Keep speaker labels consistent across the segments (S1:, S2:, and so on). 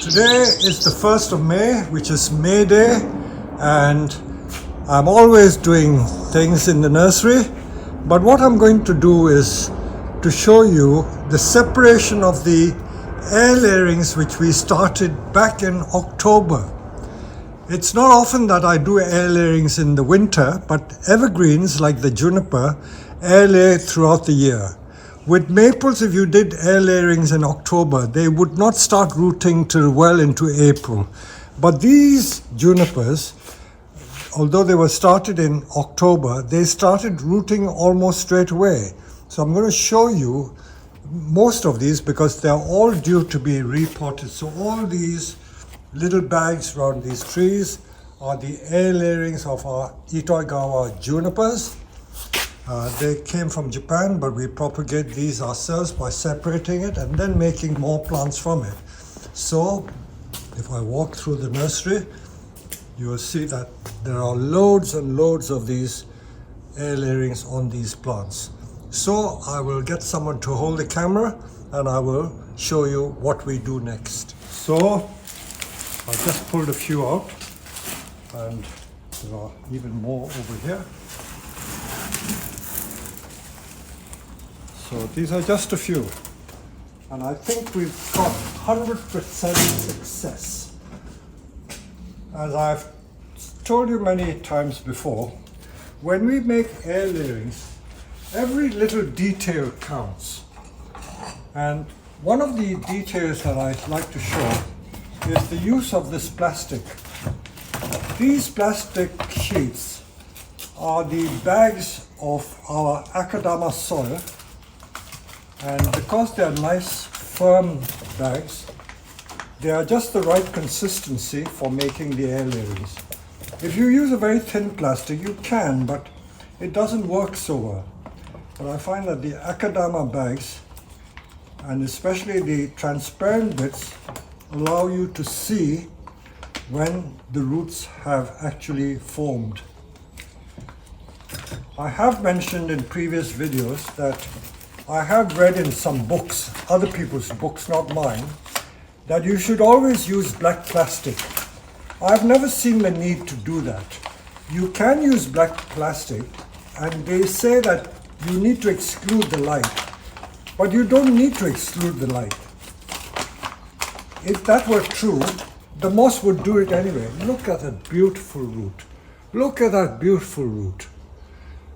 S1: Today is the 1st of May, which is May Day, and I'm always doing things in the nursery, but what I'm going to do is to show you the separation of the air layerings which we started back in October. It's not often that I do air layerings in the winter, but evergreens like the juniper air layer throughout the year. With maples, if you did air layerings in October, they would not start rooting till well into April. But these junipers, although they were started in October, they started rooting almost straight away. So I'm going to show you most of these because they're all due to be repotted. So all these little bags around these trees are the air layerings of our Itoigawa junipers. They came from Japan, but we propagate these ourselves by separating it and then making more plants from it. So if I walk through the nursery, you will see that there are loads and loads of these air layerings on these plants. So I will get someone to hold the camera and I will show you what we do next. So I just pulled a few out and there are even more over here. So these are just a few, and I think we've got 100% success. As I've told you many times before, when we make air layerings, every little detail counts. And one of the details that I'd like to show is the use of this plastic. These plastic sheets are the bags of our Akadama soil. And because they are nice, firm bags, they are just the right consistency for making the air layerings. If you use a very thin plastic, you can, but it doesn't work so well. But I find that the Akadama bags, and especially the transparent bits, allow you to see when the roots have actually formed. I have mentioned in previous videos that I have read in some books, other people's books, not mine, that you should always use black plastic. I've never seen the need to do that. You can use black plastic, and they say that you need to exclude the light, but you don't need to exclude the light. If that were true, the moss would do it anyway. Look at that beautiful root. Look at that beautiful root.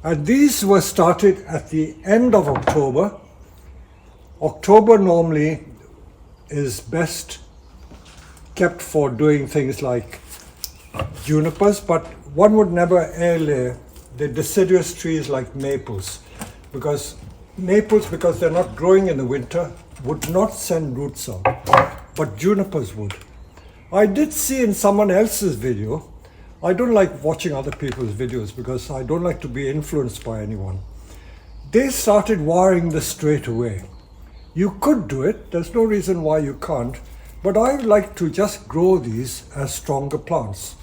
S1: And these were started at the end of October. October normally is best kept for doing things like junipers, but one would never air layer the deciduous trees like maples, because they're not growing in the winter, would not send roots out, but junipers would. I did see in someone else's video, I don't like watching other people's videos because I don't like to be influenced by anyone. They started wiring this straight away. You could do it, there's no reason why you can't, but I like to just grow these as stronger plants.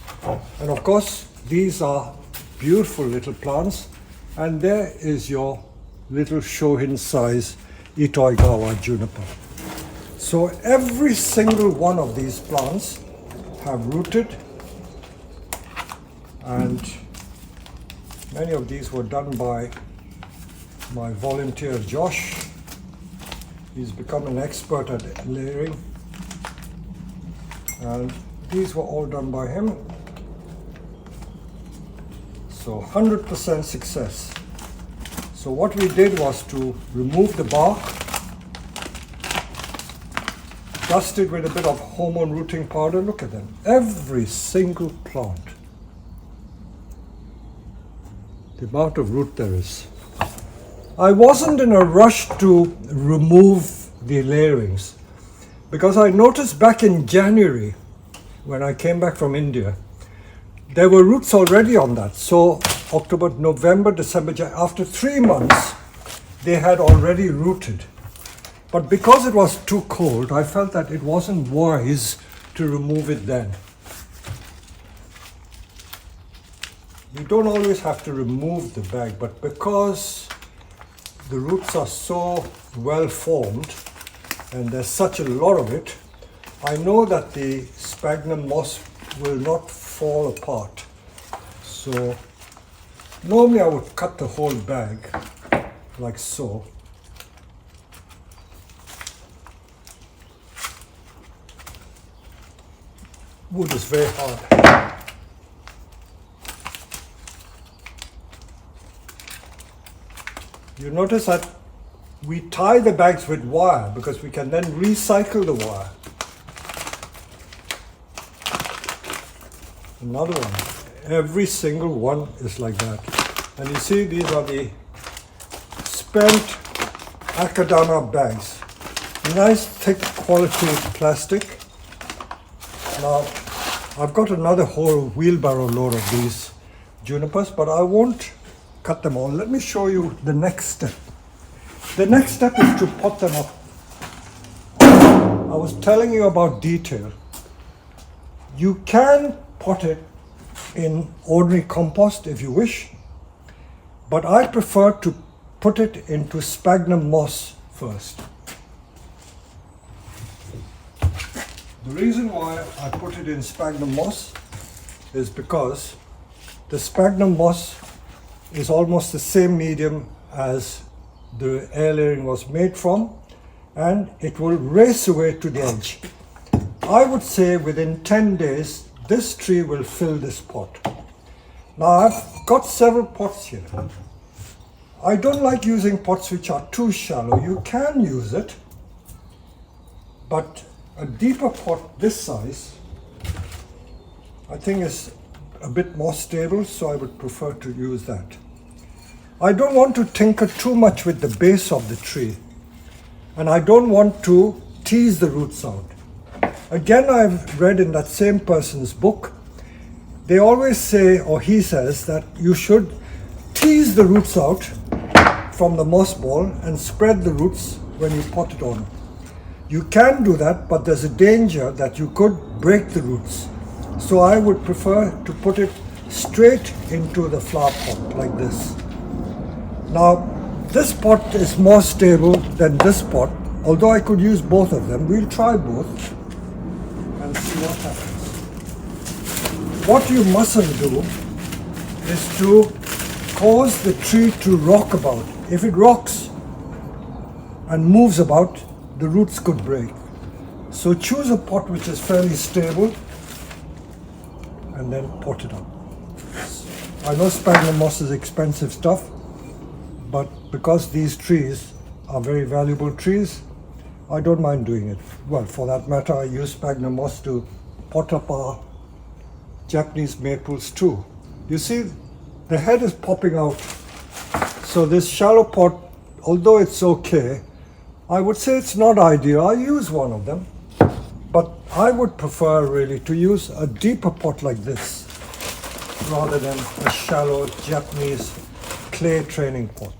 S1: And of course, these are beautiful little plants, and there is your little Shohin size Itoigawa juniper. So every single one of these plants have rooted, and many of these were done by my volunteer Josh. He's become an expert at layering, and these were all done by him. So 100% success. So what we did was to remove the bark, dust it with a bit of hormone rooting powder. Look at them, every single plant. The amount of root there is. I wasn't in a rush to remove the layerings because I noticed back in January when I came back from India, there were roots already on that. So October, November, December, January, after 3 months, they had already rooted. But because it was too cold, I felt that it wasn't wise to remove it then. You don't always have to remove the bag, but because the roots are so well formed and there's such a lot of it, I know that the sphagnum moss will not fall apart. So normally I would cut the whole bag like so. Wood is very hard. You notice that we tie the bags with wire because we can then recycle the wire. Another one. Every single one is like that. And you see, these are the spent Akadama bags. Nice thick quality plastic. Now, I've got another whole wheelbarrow load of these junipers, but I won't cut them all. Let me show you the next step. The next step is to pot them up. I was telling you about detail. You can pot it in ordinary compost if you wish, but I prefer to put it into sphagnum moss first. The reason why I put it in sphagnum moss is because the sphagnum moss is almost the same medium as the air layering was made from, and it will race away to the edge. I would say within 10 days this tree will fill this pot. Now I've got several pots here. I don't like using pots which are too shallow. You can use it, but a deeper pot this size I think is a bit more stable, so I would prefer to use that. I don't want to tinker too much with the base of the tree, and I don't want to tease the roots out. Again, I've read in that same person's book, they always say, or he says, that you should tease the roots out from the moss ball and spread the roots when you pot it on. You can do that, but there's a danger that you could break the roots. So I would prefer to put it straight into the flower pot like this. Now, this pot is more stable than this pot, although I could use both of them. We'll try both and see what happens. What you mustn't do is to cause the tree to rock about. If it rocks and moves about, the roots could break. So choose a pot which is fairly stable and then pot it up. I know sphagnum moss is expensive stuff, but because these trees are very valuable trees, I don't mind doing it. Well, for that matter, I use sphagnum moss to pot up our Japanese maples too. You see, the head is popping out. So this shallow pot, although it's okay, I would say it's not ideal. I use one of them, but I would prefer really to use a deeper pot like this rather than a shallow Japanese clay training pot.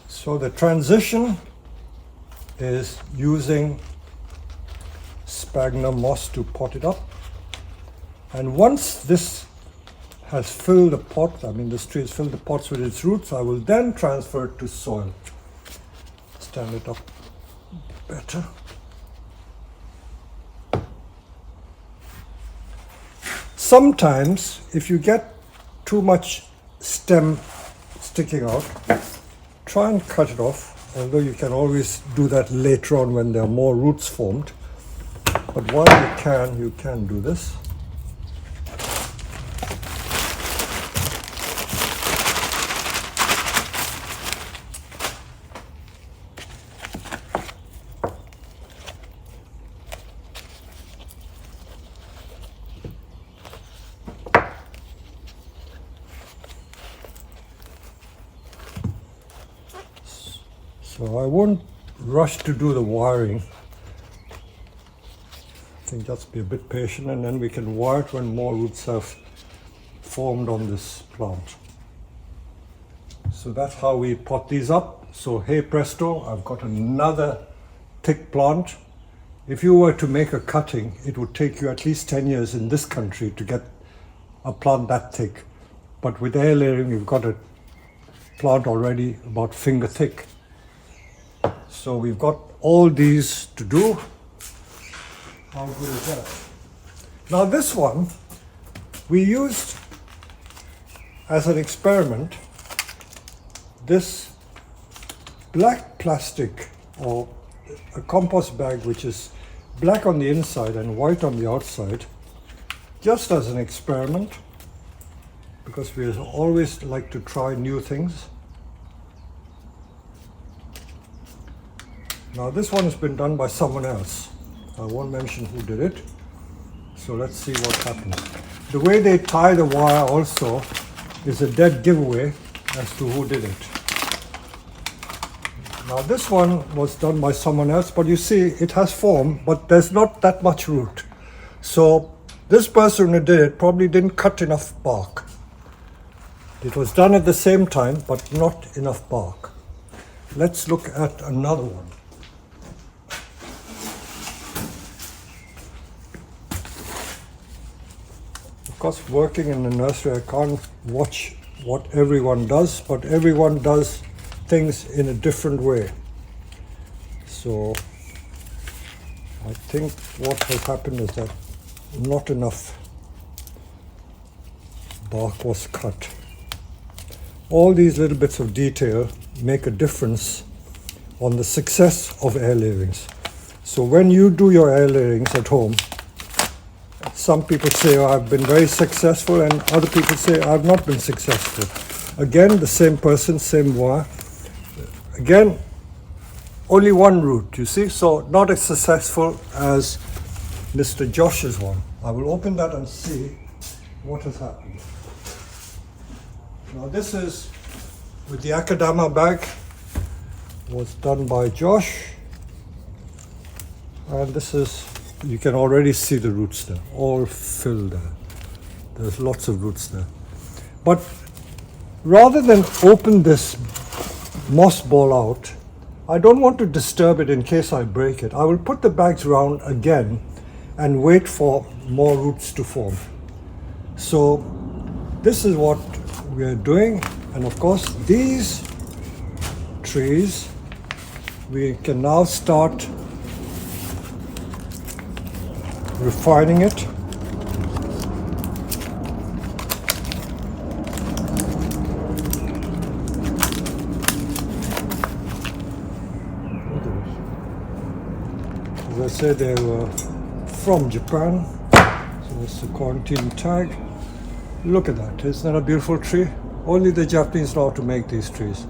S1: So the transition is using sphagnum moss to pot it up. And once this has filled the pot, I mean this tree has filled the pots with its roots, I will then transfer it to soil. Stand it up better. Sometimes if you get too much stem sticking out, try and cut it off, although you can always do that later on when there are more roots formed. But while you can do this. So I won't rush to do the wiring. I think just be a bit patient, and then we can wire it when more roots have formed on this plant. So that's how we pot these up. So hey presto, I've got another thick plant. If you were to make a cutting, it would take you at least 10 years in this country to get a plant that thick. but with air layering we've got a plant already about finger thick. So we've got all these to do. How good is that? Now this one we used as an experiment this black plastic, or a compost bag which is black on the inside and white on the outside, just as an experiment, because we always like to try new things. Now this one has been done by someone else. I won't mention who did it. So let's see what happens. The way they tie the wire also is a dead giveaway as to who did it. Now this one was done by someone else, but you see it has form, but there's not that much root. So this person who did it probably didn't cut enough bark. It was done at the same time, but not enough bark. Let's look at another one. Of course, working in the nursery, I can't watch what everyone does, but everyone does things in a different way. So I think what has happened is that not enough bark was cut. All these little bits of detail make a difference on the success of air layerings. So when you do your air layerings at home, some people say, oh, I've been very successful, and other people say, I've not been successful. Again, the same person, same wire. Again, only one root, you see, so not as successful as Mr. Josh's one. I will open that and see what has happened. Now this is with the Akadama bag, was done by Josh, and this is, you can already see the roots there, all filled there. There's lots of roots there. But rather than open this moss ball out, I don't want to disturb it in case I break it. I will put the bags round again and wait for more roots to form. So this is what we are doing, and of course these trees we can now start refining it. As I said, they were from Japan, so it's the quarantine tag. Look at that, isn't that a beautiful tree? Only the Japanese know how to make these trees.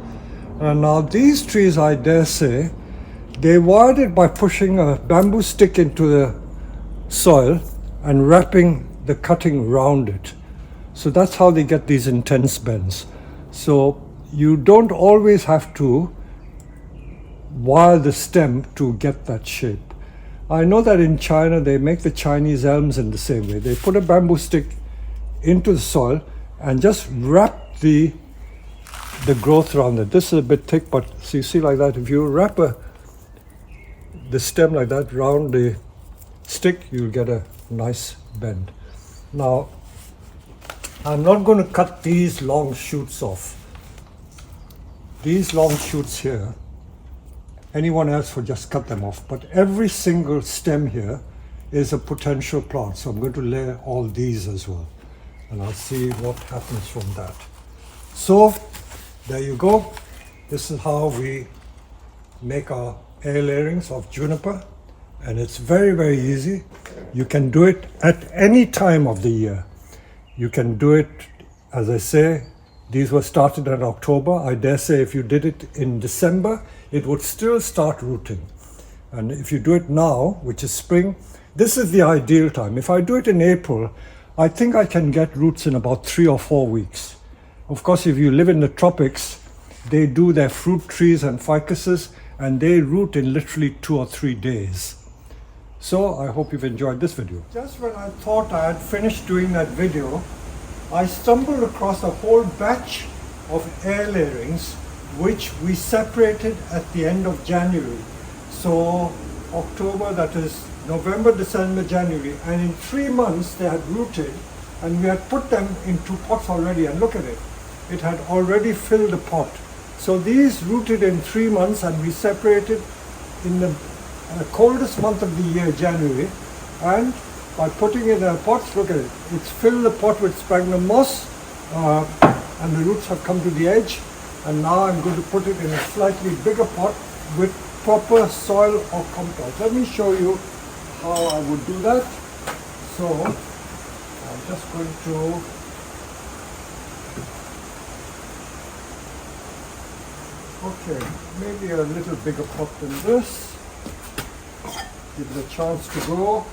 S1: And now these trees, I dare say, they wired it by pushing a bamboo stick into the soil and wrapping the cutting round it. So that's how they get these intense bends. So you don't always have to wire the stem to get that shape. I know that in China they make the Chinese elms in the same way. They put a bamboo stick into the soil and just wrap the growth around it. This is a bit thick, but so you see like that, if you wrap the stem like that round the stick, you'll get a nice bend. Now, I'm not going to cut these long shoots off. These long shoots here, anyone else would just cut them off, but every single stem here is a potential plant. So I'm going to layer all these as well, and I'll see what happens from that. So there you go. This is how we make our air layerings of juniper, and it's very, very easy. You can do it at any time of the year. You can do it, as I say, these were started in October. I dare say if you did it in December, it would still start rooting. And if you do it now, which is spring, this is the ideal time. If I do it in April, I think I can get roots in about 3 or 4 weeks. Of course, if you live in the tropics, they do their fruit trees and ficuses, and they root in literally 2 or 3 days. So I hope you've enjoyed this video. Just when I thought I had finished doing that video, I stumbled across a whole batch of air layerings which we separated at the end of January. So October, that is November, December, January, and in 3 months they had rooted and we had put them into pots already, and look at it. It had already filled the pot. So these rooted in 3 months, and we separated in the coldest month of the year, January, and by putting it in a pot, look at it, it's filled the pot with sphagnum moss, and the roots have come to the edge, and now I'm going to put it in a slightly bigger pot with proper soil or compost. Let me show you how I would do that. So I'm just going to okay, maybe a little bigger pot than this. Give it a chance to grow.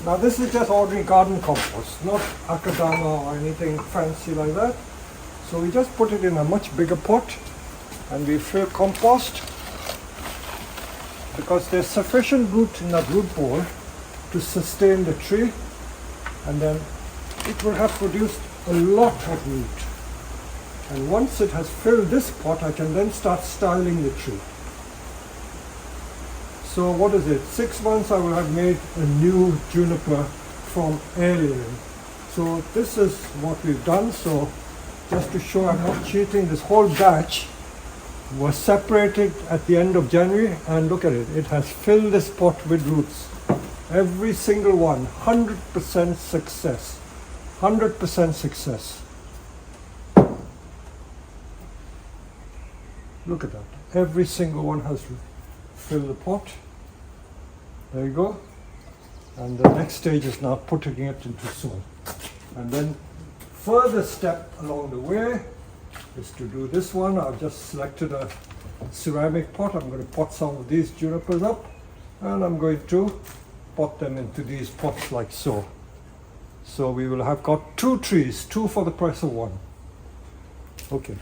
S1: Now this is just ordinary garden compost, not akadama or anything fancy like that. So we just put it in a much bigger pot and we fill compost, because there's sufficient root in that root ball to sustain the tree, and then it will have produced a lot of root. And once it has filled this pot, I can then start styling the tree. So what is it? 6 months I will have made a new juniper from Airlayers. So this is what we've done. So just to show I'm not cheating, this whole batch was separated at the end of January, and look at it. It has filled this pot with roots. Every single one, 100% success. 100% success. Look at that. Every single one has filled the pot. There you go. And the next stage is now putting it into soil. And then further step along the way is to do this one. I've just selected a ceramic pot. I'm going to pot some of these junipers up, and I'm going to pot them into these pots like so. So we will have got 2 trees, 2 for the price of 1. Okay.